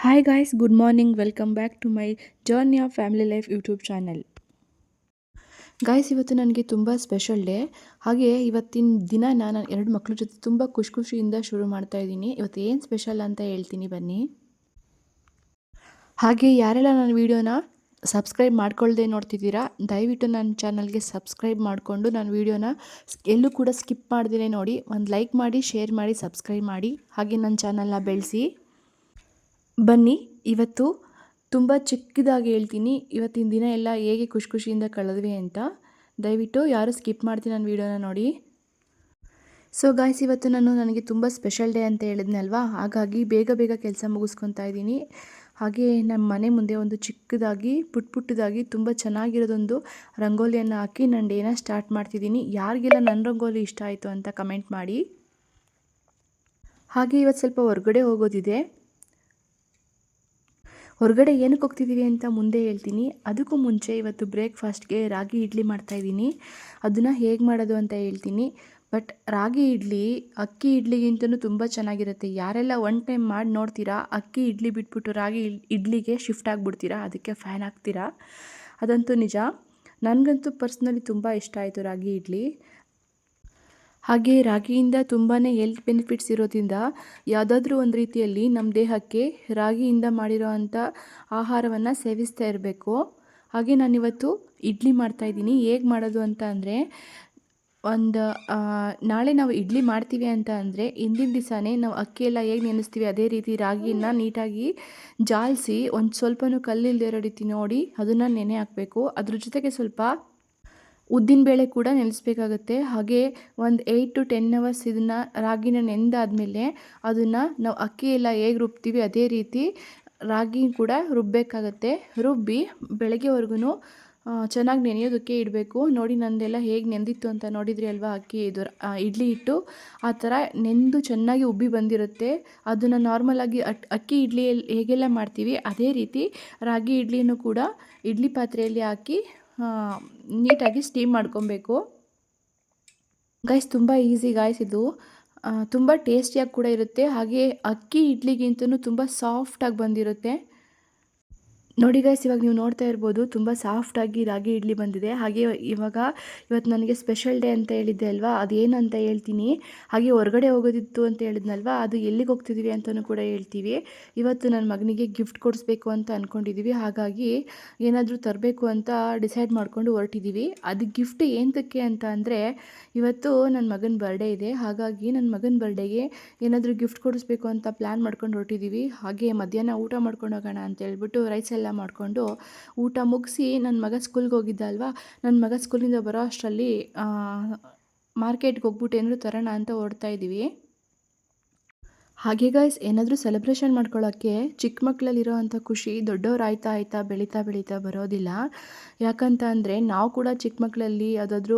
Hi guys, good morning. Welcome back to my Journey of Family Life YouTube channel. Guys, ಇವತ್ತು ನನಗೆ ತುಂಬ special day. ಹಾಗೆ ಇವತ್ತಿನ ದಿನ ನಾನು ಎರಡು ಮಕ್ಕಳ ಜೊತೆ ತುಂಬ ಖುಷಿಯಿಂದ ಶುರು ಮಾಡ್ತಾ ಇದ್ದೀನಿ. ಇವತ್ತು ಏನು ಸ್ಪೆಷಲ್ ಅಂತ ಹೇಳ್ತೀನಿ ಬನ್ನಿ. ಹಾಗೆ ಯಾರೆಲ್ಲ ನನ್ನ ವಿಡಿಯೋನ ಸಬ್ಸ್ಕ್ರೈಬ್ ಮಾಡ್ಕೊಳ್ಳದೆ ನೋಡ್ತಿದ್ದೀರಾ, ದಯವಿಟ್ಟು ನನ್ನ ಚಾನಲ್ಗೆ ಸಬ್ಸ್ಕ್ರೈಬ್ ಮಾಡಿಕೊಂಡು ನನ್ನ ವಿಡಿಯೋನ ಎಲ್ಲೂ ಕೂಡ ಸ್ಕಿಪ್ ಮಾಡ್ದೇ ನೋಡಿ. ಒಂದು ಲೈಕ್ ಮಾಡಿ, ಶೇರ್ ಮಾಡಿ, ಸಬ್ಸ್ಕ್ರೈಬ್ ಮಾಡಿ, ಹಾಗೆ ನನ್ನ ಚಾನಲ್ನ ಬೆಳೆಸಿ. ಬನ್ನಿ, ಇವತ್ತು ತುಂಬ ಚಿಕ್ಕದಾಗಿ ಹೇಳ್ತೀನಿ ಇವತ್ತಿನ ದಿನ ಎಲ್ಲ ಹೇಗೆ ಖುಷಿಯಿಂದ ಕಳೆದ್ವಿ ಅಂತ. ದಯವಿಟ್ಟು ಯಾರು ಸ್ಕಿಪ್ ಮಾಡ್ತೀನಿ ನನ್ನ ವೀಡಿಯೋನ ನೋಡಿ. ಸೊ ಗಾಯ್ಸ್, ಇವತ್ತು ನನಗೆ ತುಂಬ ಸ್ಪೆಷಲ್ ಡೇ ಅಂತ ಹೇಳಿದ್ನಲ್ವಾ, ಹಾಗಾಗಿ ಬೇಗ ಕೆಲಸ ಮುಗಿಸ್ಕೊತಾ ಇದ್ದೀನಿ. ಹಾಗೆ ನಮ್ಮ ಮನೆ ಮುಂದೆ ಒಂದು ಚಿಕ್ಕದಾಗಿ ಪುಟ್ಟದಾಗಿ ತುಂಬ ಚೆನ್ನಾಗಿರೋದೊಂದು ರಂಗೋಲಿಯನ್ನು ಹಾಕಿ ನನ್ನ ಡೇನ ಸ್ಟಾರ್ಟ್ ಮಾಡ್ತಿದ್ದೀನಿ. ಯಾರಿಗೆಲ್ಲ ನನ್ನ ರಂಗೋಲಿ ಇಷ್ಟ ಆಯಿತು ಅಂತ ಕಮೆಂಟ್ ಮಾಡಿ. ಹಾಗೆ ಇವತ್ತು ಸ್ವಲ್ಪ ಹೊರಗಡೆ ಹೋಗೋದಿದೆ. ಹೊರಗಡೆ ಏನಕ್ಕೆ ಹೋಗ್ತಿದ್ದೀವಿ ಅಂತ ಮುಂದೆ ಹೇಳ್ತೀನಿ. ಅದಕ್ಕೂ ಮುಂಚೆ ಇವತ್ತು ಬ್ರೇಕ್ಫಾಸ್ಟ್ಗೆ ರಾಗಿ ಇಡ್ಲಿ ಮಾಡ್ತಾಯಿದ್ದೀನಿ. ಅದನ್ನು ಹೇಗೆ ಮಾಡೋದು ಅಂತ ಹೇಳ್ತೀನಿ. ಬಟ್ ರಾಗಿ ಇಡ್ಲಿ ಅಕ್ಕಿ ಇಡ್ಲಿಗಿಂತಲೂ ತುಂಬ ಚೆನ್ನಾಗಿರುತ್ತೆ. ಯಾರೆಲ್ಲ ಒನ್ ಟೈಮ್ ಮಾಡಿ ನೋಡ್ತೀರಾ, ಅಕ್ಕಿ ಇಡ್ಲಿ ಬಿಟ್ಬಿಟ್ಟು ರಾಗಿ ಇಡ್ಲಿಗೆ ಶಿಫ್ಟ್ ಆಗಿಬಿಡ್ತೀರಾ, ಅದಕ್ಕೆ ಫ್ಯಾನ್ ಆಗ್ತೀರಾ. ಅದಂತೂ ನಿಜ. ನನಗಂತೂ ಪರ್ಸ್ನಲಿ ತುಂಬ ಇಷ್ಟ ಆಯಿತು ರಾಗಿ ಇಡ್ಲಿ. ಹಾಗೆ ರಾಗಿಯಿಂದ ತುಂಬಾ ಹೆಲ್ತ್ ಬೆನಿಫಿಟ್ಸ್ ಇರೋದ್ರಿಂದ ಯಾವುದಾದ್ರೂ ಒಂದು ರೀತಿಯಲ್ಲಿ ನಮ್ಮ ದೇಹಕ್ಕೆ ರಾಗಿಯಿಂದ ಮಾಡಿರೋ ಅಂಥ ಆಹಾರವನ್ನು ಸೇವಿಸ್ತಾ ಇರಬೇಕು. ಹಾಗೆ ನಾನಿವತ್ತು ಇಡ್ಲಿ ಮಾಡ್ತಾಯಿದ್ದೀನಿ. ಹೇಗೆ ಮಾಡೋದು ಅಂತ ಅಂದರೆ, ನಾಳೆ ನಾವು ಇಡ್ಲಿ ಮಾಡ್ತೀವಿ ಅಂತ ಅಂದರೆ ಹಿಂದಿನ ದಿವಸನೇ ನಾವು ಅಕ್ಕಿ ಎಲ್ಲ ಹೇಗೆ ನೆನೆಸ್ತೀವಿ ಅದೇ ರೀತಿ ರಾಗಿಯನ್ನು ನೀಟಾಗಿ ಜಾಲಿಸಿ ಒಂದು ಸ್ವಲ್ಪನೂ ಕಲ್ಲಿಲ್ಲದೆ ಇರೋ ರೀತಿ ನೋಡಿ ಅದನ್ನು ನೆನೆ ಹಾಕಬೇಕು. ಅದ್ರ ಜೊತೆಗೆ ಸ್ವಲ್ಪ ಉದ್ದಿನಬೇಳೆ ಕೂಡ ನೆನೆಸ್ಬೇಕಾಗತ್ತೆ. ಹಾಗೆ ಒಂದು 8 to 10 ಅವರ್ಸ್ ಇದನ್ನು ರಾಗಿನ ನೆನೆದಾದ್ಮೇಲೆ ಅದನ್ನು ನಾವು ಅಕ್ಕಿ ಎಲ್ಲ ಹೇಗೆ ರುಬ್ತೀವಿ ಅದೇ ರೀತಿ ರಾಗಿ ಕೂಡ ರುಬ್ಬಬೇಕಾಗತ್ತೆ. ರುಬ್ಬಿ ಬೆಳಗ್ಗೆವರೆಗೂ ಚೆನ್ನಾಗಿ ನೆನೆಯೋದಕ್ಕೆ ಇಡಬೇಕು. ನೋಡಿ, ನಂದೆಲ್ಲ ಹೇಗೆ ನೆಂದಿತ್ತು ಅಂತ ನೋಡಿದ್ರಿ ಅಲ್ವಾ. ಇಡ್ಲಿ ಹಿಟ್ಟು ಆ ಥರ ನೆಂದು ಚೆನ್ನಾಗಿ ಉಬ್ಬಿ ಬಂದಿರುತ್ತೆ. ಅದನ್ನು ನಾರ್ಮಲಾಗಿ ಅಕ್ಕಿ ಇಡ್ಲಿ ಹೇಗೆಲ್ಲ ಮಾಡ್ತೀವಿ ಅದೇ ರೀತಿ ರಾಗಿ ಇಡ್ಲಿನೂ ಕೂಡ ಇಡ್ಲಿ ಪಾತ್ರೆಯಲ್ಲಿ ಹಾಕಿ ನೀಟಾಗಿ ಸ್ಟೀಮ್ ಮಾಡ್ಕೊಬೇಕು. ಗೈಸ್, ತುಂಬ ಈಸಿ ಗಾಯ್ಸ್ ಇದು. ತುಂಬ ಟೇಸ್ಟಿಯಾಗಿ ಕೂಡ ಇರುತ್ತೆ. ಹಾಗೆ ಅಕ್ಕಿ ಇಡ್ಲಿಗಿಂತಲೂ ತುಂಬ ಸಾಫ್ಟಾಗಿ ಬಂದಿರುತ್ತೆ. ನೋಡಿ ಗೈಸ್, ಇವಾಗ ನೀವು ನೋಡ್ತಾ ಇರ್ಬೋದು ತುಂಬ ಸಾಫ್ಟಾಗಿ ರಾಗಿ ಇಡ್ಲಿ ಬಂದಿದೆ. ಹಾಗೆ ಇವತ್ತು ನನಗೆ ಸ್ಪೆಷಲ್ ಡೇ ಅಂತ ಹೇಳಿದ್ದೆ ಅಲ್ವಾ, ಅದೇನು ಅಂತ ಹೇಳ್ತೀನಿ. ಹಾಗೆ ಹೊರಗಡೆ ಹೋಗೋದಿತ್ತು ಅಂತ ಹೇಳಿದ್ನಲ್ವಾ, ಅದು ಎಲ್ಲಿಗೆ ಹೋಗ್ತಿದ್ದೀವಿ ಅಂತಲೂ ಕೂಡ ಹೇಳ್ತೀವಿ. ಇವತ್ತು ನನ್ನ ಮಗನಿಗೆ ಗಿಫ್ಟ್ ಕೊಡಿಸ್ಬೇಕು ಅಂತ ಅಂದ್ಕೊಂಡಿದ್ದೀವಿ. ಹಾಗಾಗಿ ಏನಾದರೂ ತರಬೇಕು ಅಂತ ಡಿಸೈಡ್ ಮಾಡಿಕೊಂಡು ಹೊರಟಿದ್ದೀವಿ. ಅದು ಗಿಫ್ಟ್ ಏನಕ್ಕೆ ಅಂತ ಅಂದರೆ, ಇವತ್ತು ನನ್ನ ಮಗನ ಬರ್ಡೇ ಇದೆ. ಹಾಗಾಗಿ ನನ್ನ ಮಗನ ಬರ್ಡೇಗೆ ಏನಾದರೂ ಗಿಫ್ಟ್ ಕೊಡಿಸ್ಬೇಕು ಅಂತ ಪ್ಲ್ಯಾನ್ ಮಾಡ್ಕೊಂಡು ಹೊರಟಿದ್ದೀವಿ. ಹಾಗೆ ಮಧ್ಯಾಹ್ನ ಊಟ ಮಾಡ್ಕೊಂಡು ಹೋಗೋಣ ಅಂತ ಹೇಳ್ಬಿಟ್ಟು ರೈಸ್ ಎಲ್ಲ ಮಾಡಿಕೊಂಡು ಊಟ ಮುಗಿಸಿ ನನ್ನ ಮಗ ಸ್ಕೂಲ್ಗೆ ಹೋಗಿದ್ದ ಅಲ್ವಾ, ನನ್ನ ಮಗ ಸ್ಕೂಲಿಂದ ಬರೋ ಅಷ್ಟರಲ್ಲಿ ಮಾರ್ಕೆಟ್ಗೆ ಹೋಗ್ಬಿಟ್ಟು ಏನಾದರೂ ತರೋಣ ಅಂತ ಹೊರಡ್ತಾ ಇದ್ದೀವಿ. ಹಾಗೆ ಗಾಯ್ಸ್, ಏನಾದರೂ ಸೆಲೆಬ್ರೇಷನ್ ಮಾಡ್ಕೊಳ್ಳೋಕ್ಕೆ ಚಿಕ್ಕ ಮಕ್ಕಳಲ್ಲಿರೋ ಅಂಥ ಖುಷಿ ದೊಡ್ಡವ್ರು ಆಯ್ತಾ ಬೆಳೀತಾ ಬರೋದಿಲ್ಲ. ಯಾಕಂತ ಅಂದರೆ, ನಾವು ಕೂಡ ಚಿಕ್ಕ ಮಕ್ಕಳಲ್ಲಿ ಯಾವುದಾದ್ರೂ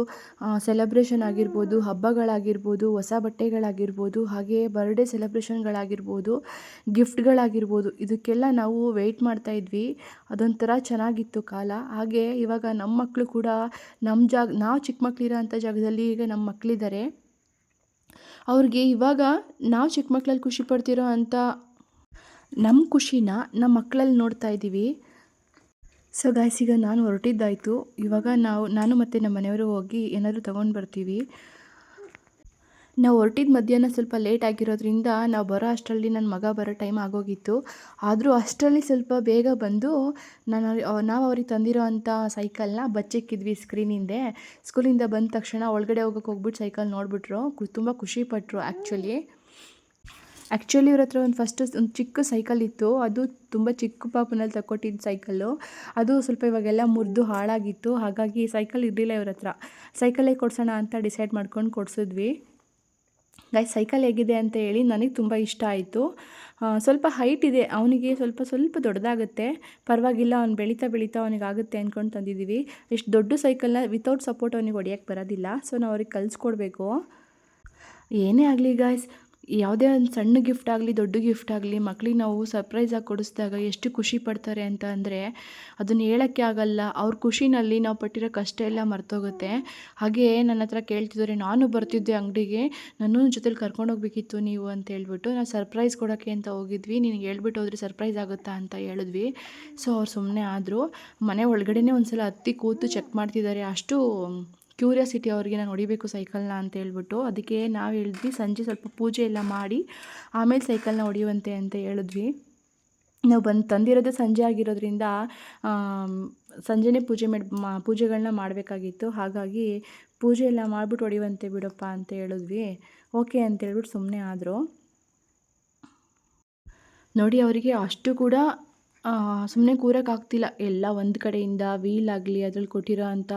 ಸೆಲೆಬ್ರೇಷನ್ ಆಗಿರ್ಬೋದು, ಹಬ್ಬಗಳಾಗಿರ್ಬೋದು, ಹೊಸ ಬಟ್ಟೆಗಳಾಗಿರ್ಬೋದು, ಹಾಗೆ ಬರ್ಡೇ ಸೆಲೆಬ್ರೇಷನ್ಗಳಾಗಿರ್ಬೋದು, ಗಿಫ್ಟ್ಗಳಾಗಿರ್ಬೋದು, ಇದಕ್ಕೆಲ್ಲ ನಾವು ವೆಯ್ಟ್ ಮಾಡ್ತಾಯಿದ್ವಿ. ಅದೊಂಥರ ಚೆನ್ನಾಗಿತ್ತು ಕಾಲ. ಹಾಗೆ ಇವಾಗ ನಮ್ಮ ಮಕ್ಕಳು ಕೂಡ ನಾವು ಚಿಕ್ಕ ಮಕ್ಕಳಿರೋ ಅಂಥ ಜಾಗದಲ್ಲಿ ಈಗ ನಮ್ಮ ಮಕ್ಕಳಿದ್ದಾರೆ. ಅವ್ರಿಗೆ ಇವಾಗ ನಾವು ಚಿಕ್ಕ ಮಕ್ಕಳಲ್ಲಿ ಖುಷಿ ಪಡ್ತಿರೋ ಅಂಥ ನಮ್ಮ ಖುಷಿನ ನಮ್ಮ ಮಕ್ಕಳಲ್ಲಿ ನೋಡ್ತಾ ಇದ್ದೀವಿ. ಸೊ ಗಾಯ್ಸ್, ಈಗ ನಾನು ಹೊರಟಿದ್ದಾಯಿತು. ಇವಾಗ ನಾನು ಮತ್ತು ನಮ್ಮ ಮನೆಯವರು ಹೋಗಿ ಏನಾದರೂ ತೊಗೊಂಡು ಬರ್ತೀವಿ. ನಾವು ಹೊರಟಿದ್ದ ಮಧ್ಯಾಹ್ನ ಸ್ವಲ್ಪ ಲೇಟ್ ಆಗಿರೋದ್ರಿಂದ ನಾವು ಬರೋ ಅಷ್ಟರಲ್ಲಿ ನನ್ನ ಮಗ ಬರೋ ಟೈಮ್ ಆಗೋಗಿತ್ತು. ಆದರೂ ಅಷ್ಟರಲ್ಲಿ ಸ್ವಲ್ಪ ಬೇಗ ಬಂದು ನಾವು ಅವ್ರಿಗೆ ತಂದಿರೋ ಅಂಥ ಸೈಕಲ್ನ ಬಚ್ಚಿಕ್ಕಿದ್ವಿ ಸ್ಕ್ರೀನಿಂದೆ. ಸ್ಕೂಲಿಂದ ಬಂದ ತಕ್ಷಣ ಒಳಗಡೆ ಹೋಗ್ಬಿಟ್ಟು ಸೈಕಲ್ ನೋಡಿಬಿಟ್ರು. ತುಂಬ ಖುಷಿಪಟ್ಟರು. ಆ್ಯಕ್ಚುಲಿ ಇವ್ರ ಹತ್ರ ಒಂದು ಚಿಕ್ಕ ಸೈಕಲ್ ಇತ್ತು. ಅದು ತುಂಬ ಚಿಕ್ಕ ಪಾಪನಲ್ಲಿ ತಗೊಟ್ಟಿದ್ದ ಸೈಕಲ್ಲು. ಅದು ಸ್ವಲ್ಪ ಇವಾಗೆಲ್ಲ ಮುರಿದು ಹಾಳಾಗಿತ್ತು. ಹಾಗಾಗಿ ಸೈಕಲ್ ಇರಲಿಲ್ಲ ಇವ್ರ ಹತ್ರ. ಸೈಕಲೇ ಕೊಡ್ಸೋಣ ಅಂತ ಡಿಸೈಡ್ ಮಾಡ್ಕೊಂಡು ಕೊಡಿಸಿದ್ವಿ. ಗೈಸ್, ಸೈಕಲ್ ಹೇಗಿದೆ ಅಂತ ಹೇಳಿ. ನನಗೆ ತುಂಬ ಇಷ್ಟ ಆಯಿತು. ಸ್ವಲ್ಪ ಹೈಟ್ ಇದೆ, ಅವನಿಗೆ ಸ್ವಲ್ಪ ದೊಡ್ಡದಾಗುತ್ತೆ, ಪರವಾಗಿಲ್ಲ, ಅವ್ನು ಬೆಳೀತಾ ಅವನಿಗಾಗುತ್ತೆ ಅಂದ್ಕೊಂಡು ತಂದಿದ್ದೀವಿ. ಇಷ್ಟು ದೊಡ್ಡ ಸೈಕಲ್ನ ವಿತೌಟ್ ಸಪೋರ್ಟ್ ಅವನಿಗೆ ಹೊಡಿಯೋಕ್ಕೆ ಬರೋದಿಲ್ಲ. ಸೊ ನಾವು ಅವ್ರಿಗೆ ಕಲಿಸ್ಕೊಡ್ಬೇಕು. ಏನೇ ಆಗಲಿ ಗಾಯ್ಸ್, ಯಾವುದೇ ಒಂದು ಸಣ್ಣ ಗಿಫ್ಟ್ ಆಗಲಿ ದೊಡ್ಡ ಗಿಫ್ಟ್ ಆಗಲಿ ಮಕ್ಳಿಗೆ ನಾವು ಸರ್ಪ್ರೈಸಾಗಿ ಕೊಡಿಸಿದಾಗ ಎಷ್ಟು ಖುಷಿ ಪಡ್ತಾರೆ ಅಂತ ಅಂದರೆ ಅದನ್ನು ಹೇಳೋಕ್ಕೆ ಆಗಲ್ಲ. ಅವ್ರ ಖುಷಿನಲ್ಲಿ ನಾವು ಪಟ್ಟಿರೋ ಕಷ್ಟ ಎಲ್ಲ ಮರ್ತೋಗುತ್ತೆ. ಹಾಗೇ ನನ್ನ ಹತ್ರ ಕೇಳ್ತಿದ್ದಾರೆ, ನಾನು ಬರ್ತಿದ್ದೆ ಅಂಗಡಿಗೆ, ನನ್ನೂ ಜೊತೆಲಿ ಕರ್ಕೊಂಡೋಗ್ಬೇಕಿತ್ತು ನೀವು ಅಂತ ಹೇಳ್ಬಿಟ್ಟು. ನಾವು ಸರ್ಪ್ರೈಸ್ ಕೊಡೋಕ್ಕೆ ಅಂತ ಹೋಗಿದ್ವಿ, ನಿನಗೆ ಹೇಳ್ಬಿಟ್ಟು ಹೋದ್ರೆ ಸರ್ಪ್ರೈಸ್ ಆಗುತ್ತಾ ಅಂತ ಹೇಳಿದ್ವಿ. ಸೊ ಅವ್ರು ಸುಮ್ಮನೆ ಆದರು. ಮನೆ ಒಳಗಡೆನೇ ಒಂದು ಸಲ ಹತ್ತಿ ಕೂತು ಚೆಕ್ ಮಾಡ್ತಿದ್ದಾರೆ. ಅಷ್ಟು ಕ್ಯೂರಿಯಾಸಿಟಿ ಅವ್ರಿಗೆ, ನಾನು ಹೊಡಿಬೇಕು ಸೈಕಲ್ನ ಅಂತ ಹೇಳ್ಬಿಟ್ಟು. ಅದಕ್ಕೆ ನಾವು ಹೇಳಿದ್ವಿ ಸಂಜೆ ಸ್ವಲ್ಪ ಪೂಜೆ ಎಲ್ಲ ಮಾಡಿ ಆಮೇಲೆ ಸೈಕಲ್ನ ಹೊಡಿಯುವಂತೆ ಅಂತ ಹೇಳಿದ್ವಿ. ನಾವು ತಂದಿರೋದೇ ಸಂಜೆ ಆಗಿರೋದ್ರಿಂದ ಸಂಜೆನೇ ಪೂಜೆಗಳನ್ನ ಮಾಡಬೇಕಾಗಿತ್ತು. ಹಾಗಾಗಿ ಪೂಜೆ ಎಲ್ಲ ಮಾಡಿಬಿಟ್ಟು ಹೊಡಿಯುವಂತೆ ಬಿಡಪ್ಪ ಅಂತ ಹೇಳಿದ್ವಿ. ಓಕೆ ಅಂತ ಹೇಳ್ಬಿಟ್ಟು ಸುಮ್ಮನೆ ಆದರು. ನೋಡಿ ಅವರಿಗೆ ಅಷ್ಟು ಕೂಡ ಸುಮ್ಮನೆ ಕೂರೋಕ್ಕಾಗ್ತಿಲ್ಲ. ಎಲ್ಲ ಒಂದು ಕಡೆಯಿಂದ ವೀಲ್ ಆಗಲಿ, ಅದ್ರಲ್ಲಿ ಕೊಟ್ಟಿರೋ ಅಂಥ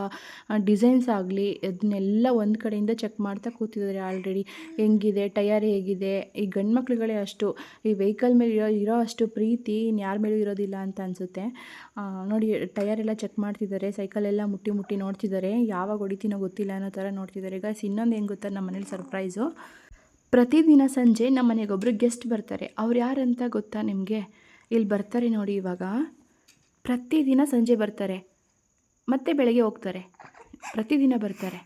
ಡಿಸೈನ್ಸ್ ಆಗಲಿ, ಅದನ್ನೆಲ್ಲ ಒಂದು ಕಡೆಯಿಂದ ಚೆಕ್ ಮಾಡ್ತಾ ಕೂತಿದ್ದಾರೆ. ಆಲ್ರೆಡಿ ಹೆಂಗಿದೆ, ಟಯರ್ ಹೇಗಿದೆ. ಈ ಗಂಡು ಮಕ್ಳುಗಳೇ ಅಷ್ಟು ಈ ವೆಹಿಕಲ್ ಮೇಲೆ ಇರೋ ಅಷ್ಟು ಪ್ರೀತಿ ಇನ್ಯಾರ ಮೇಲೂ ಇರೋದಿಲ್ಲ ಅಂತ ಅನಿಸುತ್ತೆ. ನೋಡಿ ಟಯರ್ ಎಲ್ಲ ಚೆಕ್ ಮಾಡ್ತಿದ್ದಾರೆ, ಸೈಕಲೆಲ್ಲ ಮುಟ್ಟಿ ನೋಡ್ತಿದ್ದಾರೆ. ಯಾವಾಗ ಹೊಡಿತೀನೋ ಗೊತ್ತಿಲ್ಲ ಅನ್ನೋ ಥರ ನೋಡ್ತಿದ್ದಾರೆ. ಗಾಯ್ಸ್, ಇನ್ನೊಂದು ಏನು ಗೊತ್ತಾ, ನಮ್ಮ ಮನೇಲಿ ಸರ್ಪ್ರೈಸು. ಪ್ರತಿದಿನ ಸಂಜೆ ನಮ್ಮ ಮನೆಗೊಬ್ಬರು ಗೆಸ್ಟ್ ಬರ್ತಾರೆ. ಅವ್ರು ಯಾರಂತ ಗೊತ್ತಾ ನಿಮಗೆ? ಇಲ್ಲಿ ಬರ್ತಾರೆ ನೋಡಿ. ಇವಾಗ ಪ್ರತಿದಿನ ಸಂಜೆ ಬರ್ತಾರೆ, ಮತ್ತೆ ಬೆಳಗ್ಗೆ ಹೋಗ್ತಾರೆ, ಪ್ರತಿದಿನ ಬರ್ತಾರೆ.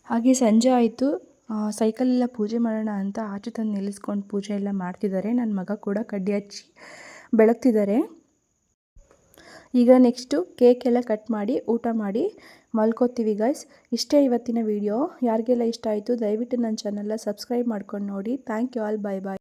ಹಾಗೆ ಸಂಜೆ ಆಯಿತು, ಸೈಕಲೆಲ್ಲ ಪೂಜೆ ಮಾಡೋಣ ಅಂತ ಆಚೆ ತಂದು ನಿಲ್ಲಿಸ್ಕೊಂಡು ಪೂಜೆ ಎಲ್ಲ ಮಾಡ್ತಿದ್ದಾರೆ. ನನ್ನ ಮಗ ಕೂಡ ಕಡ್ಡಿ ಹಚ್ಚಿ ಬೆಳಗ್ತಿದ್ದಾರೆ. ಈಗ ನೆಕ್ಸ್ಟು ಕೇಕೆಲ್ಲ ಕಟ್ ಮಾಡಿ ಊಟ ಮಾಡಿ ಮಲ್ಕೋತೀವಿ ಗೈಸ್. ಇಷ್ಟೇ ಇವತ್ತಿನ ವಿಡಿಯೋ. ಯಾರಿಗೆಲ್ಲ ಇಷ್ಟ ಆಯಿತು ದಯವಿಟ್ಟು ನನ್ನ ಚಾನಲ್ನ ಸಬ್ಸ್ಕ್ರೈಬ್ ಮಾಡ್ಕೊಂಡು ನೋಡಿ. Thank you all. Bye bye.